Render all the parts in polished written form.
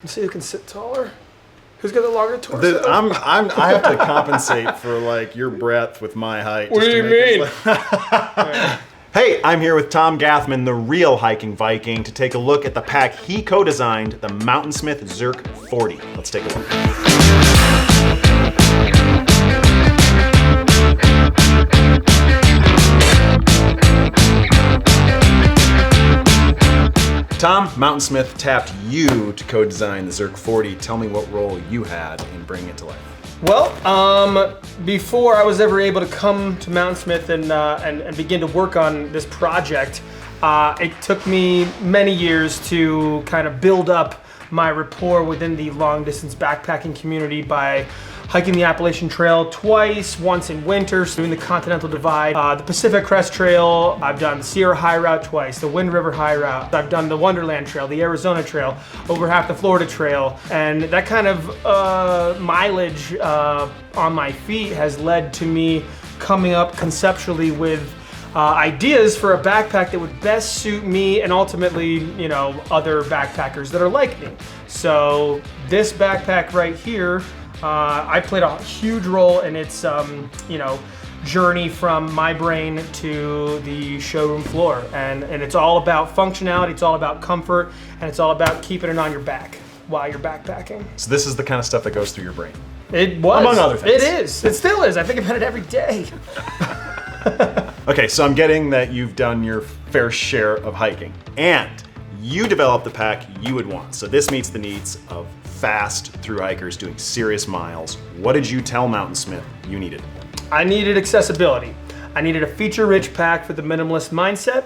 Let's see who can sit taller. Who's got the longer torso? I have to compensate for like your breadth with my height. What do you mean? Hey, I'm here with Tom Gathman, the real Hiking Viking, to take a look at the pack he co-designed, the Mountainsmith Zerk 40. Let's take a look. Tom, Mountainsmith tapped you to co-design the Zerk 40. Tell me what role you had in bringing it to life. Well, before I was ever able to come to Mountainsmith and begin to work on this project, it took me many years to kind of build up my rapport within the long distance backpacking community by hiking the Appalachian Trail twice, once in winter, doing the Continental Divide, the Pacific Crest Trail. I've done the Sierra High Route twice, the Wind River High Route. I've done the Wonderland Trail, the Arizona Trail, over half the Florida Trail. And that kind of mileage on my feet has led to me coming up conceptually with ideas for a backpack that would best suit me and ultimately, you know, other backpackers that are like me. So this backpack right here, I played a huge role in its, you know, journey from my brain to the showroom floor. And it's all about functionality, it's all about comfort, and it's all about keeping it on your back while you're backpacking. So this is the kind of stuff that goes through your brain. It was. Among other things. It is. It still is. I think about it every day. Okay, so I'm getting that you've done your fair share of hiking, and you developed the pack you would want. So this meets the needs of fast through hikers doing serious miles. What did you tell Mountainsmith you needed? I needed accessibility. I needed a feature-rich pack for the minimalist mindset,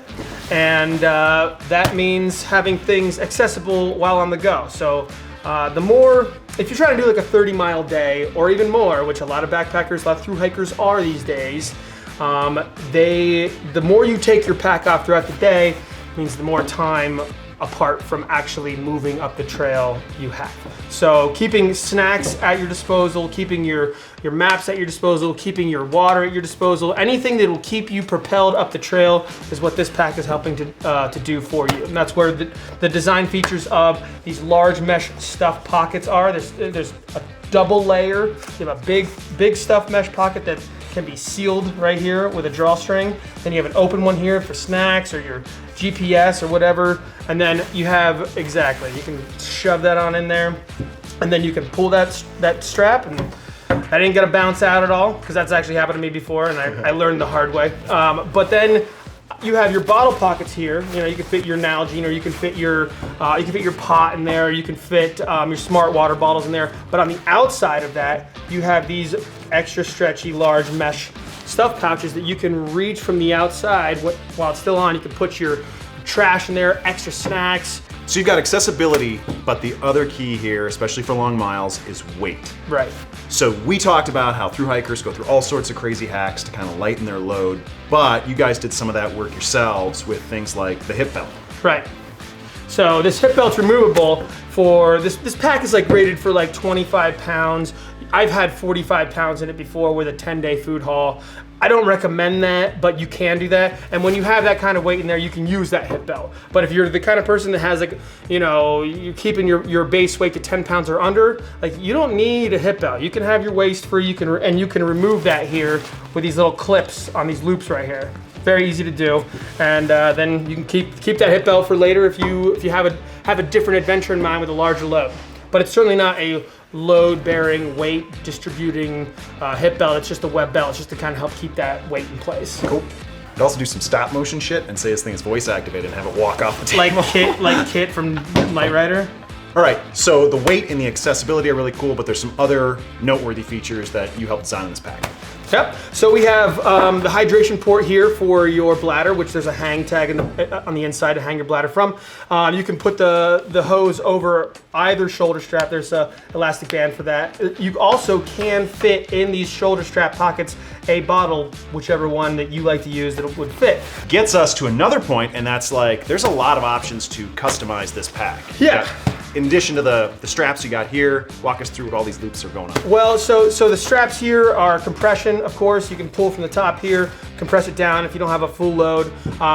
and that means having things accessible while on the go. So if you're trying to do like a 30-mile day or even more, which a lot of backpackers, a lot of through hikers are these days, the more you take your pack off throughout the day means the more time apart from actually moving up the trail you have. So keeping snacks at your disposal, keeping your maps at your disposal, keeping your water at your disposal, anything that will keep you propelled up the trail is what this pack is helping to do for you. And that's where the design features of these large mesh stuff pockets are. There's a double layer. You have a big stuff mesh pocket that can be sealed right here with a drawstring. Then you have an open one here for snacks or your GPS or whatever. And then you have, exactly, you can shove that on in there. And then you can pull that strap, and that ain't gonna bounce out at all, because that's actually happened to me before, and I learned the hard way. But then you have your bottle pockets here. You know, you can fit your Nalgene, or you can fit your pot in there, or you can fit your smart water bottles in there. But on the outside of that, you have these extra stretchy, large mesh stuff pouches that you can reach from the outside while it's still on. You can put your trash in there, extra snacks. So you've got accessibility, but the other key here, especially for long miles, is weight. Right. So we talked about how through hikers go through all sorts of crazy hacks to kind of lighten their load, but you guys did some of that work yourselves with things like the hip belt. Right. So this hip belt's removable for, this pack is like rated for like 25 pounds. I've had 45 pounds in it before with a 10-day food haul. I don't recommend that, but you can do that. And when you have that kind of weight in there, you can use that hip belt. But if you're the kind of person that has, like, you know, you're keeping your base weight to 10 pounds or under, like, you don't need a hip belt. You can have your waist free, you can remove that here with these little clips on these loops right here. Very easy to do. And then you can keep that hip belt for later if you have a different adventure in mind with a larger load. But it's certainly not a load-bearing, weight-distributing hip belt. It's just a web belt. It's just to kind of help keep that weight in place. Cool. I'd also do some stop motion shit and say this thing is voice activated and have it walk off the table. Like Kit from Light Rider. All right, so the weight and the accessibility are really cool, but there's some other noteworthy features that you helped design in this pack. Yep. So we have the hydration port here for your bladder, which there's a hang tag on the inside to hang your bladder from. You can put the hose over either shoulder strap. There's a elastic band for that. You also can fit in these shoulder strap pockets a bottle, whichever one that you like to use that would fit. Gets us to another point, and that's like, there's a lot of options to customize this pack. Yeah. in addition to the straps you got here, walk us through what all these loops are going on. Well, so the straps here are compression, of course. You can pull from the top here, compress it down if you don't have a full load.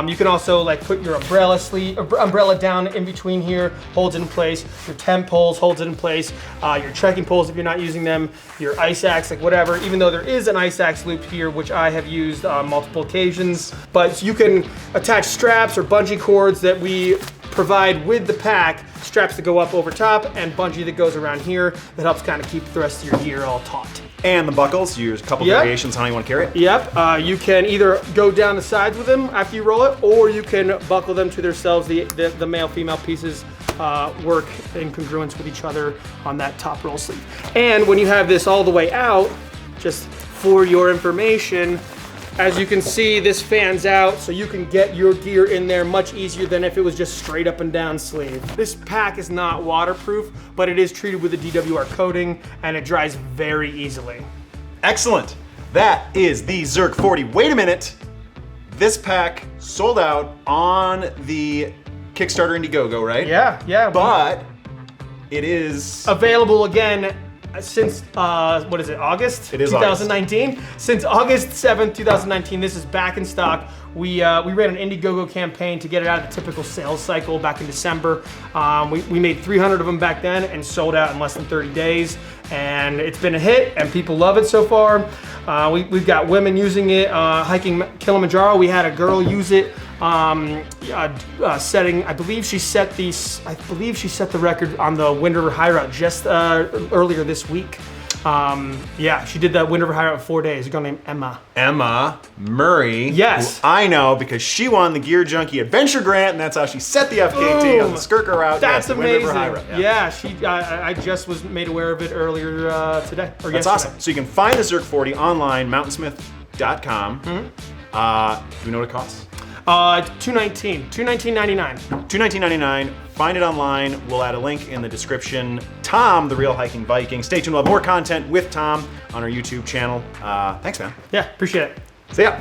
You can also like put your umbrella down in between here, holds it in place. Your tent poles holds it in place. Your trekking poles if you're not using them. Your ice axe, like whatever. Even though there is an ice axe loop here, which I have used on multiple occasions. But you can attach straps or bungee cords that we provide with the pack, straps that go up over top and bungee that goes around here that helps kind of keep the rest of your gear all taut. And the buckles, there's a couple variations on how you want to carry it. Yep, you can either go down the sides with them after you roll it, or you can buckle them to themselves. The male-female pieces work in congruence with each other on that top roll sleeve. And when you have this all the way out, just for your information, as you can see, this fans out, so you can get your gear in there much easier than if it was just straight up and down sleeve. This pack is not waterproof, but it is treated with a DWR coating, and it dries very easily. Excellent. That is the Zerk 40. Wait a minute. This pack sold out on the Kickstarter Indiegogo, right? Yeah. But it is available again since, what is it, August? It is 2019. August. Since August 7th, 2019, this is back in stock. We ran an Indiegogo campaign to get it out of the typical sales cycle back in December. We made 300 of them back then and sold out in less than 30 days. And it's been a hit and people love it so far. We've got women using it, hiking Kilimanjaro. We had a girl use it, setting, I believe she set the record on the Wind River High Route just earlier this week. Yeah, she did that Wind River High Route in 4 days. A girl named Emma. Emma Murray. Yes. Who I know because she won the GearJunkie Adventure Grant, and that's how she set the FKT on the Skirker route. That's yes, amazing. Wind River High Route. Yeah, I just was made aware of it earlier today. Or that's yesterday. awesome. So you can find the Zerk 40 online, mountainsmith.com. Do you know what it costs? $219.99. $219.99. Find it online. We'll add a link in the description. Tom, the real Hiking Viking. Stay tuned. We'll have more content with Tom on our YouTube channel. Thanks, man. Yeah, appreciate it. See ya.